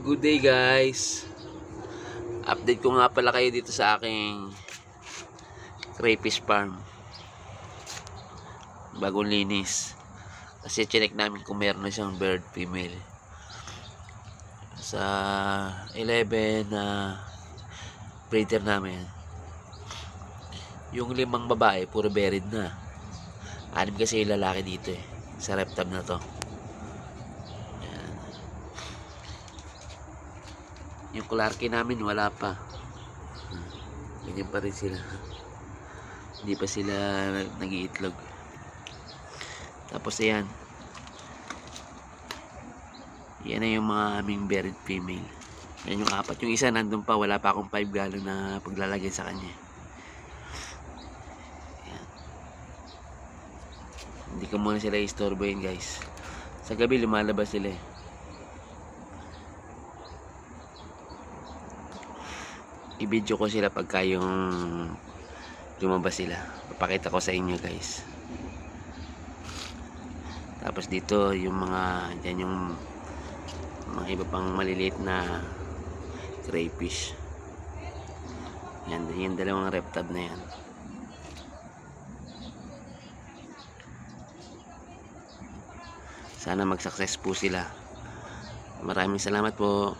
Good day guys. Update ko nga pala kayo dito sa aking crayfish farm. Bagong linis. Kasi chinek namin kung meron na siyang bird female. Sa 11 na breeder namin. Yung 5 babae puro buried na. 6 kasi yung lalaki dito sa reptab na to. Yung Clarke namin wala pa. Ganyan pa rin sila. Hindi pa sila nag-iitlog. Tapos ayan. Yan na yung mga aming buried female. Yan yung 4. Yung isa nandun pa. Wala pa akong 5 gallon na paglalagay sa kanya. Ayan. Hindi ko muna sila istorbohin guys. Sa gabi lumalabas sila I-video ko sila pagka yung lumabas sila. Papakita ko sa inyo guys. Tapos dito yung mga dyan yung mga iba pang maliliit na crayfish. Yan, yung dalawang reptab na yan. Sana mag-success po sila. Maraming salamat po.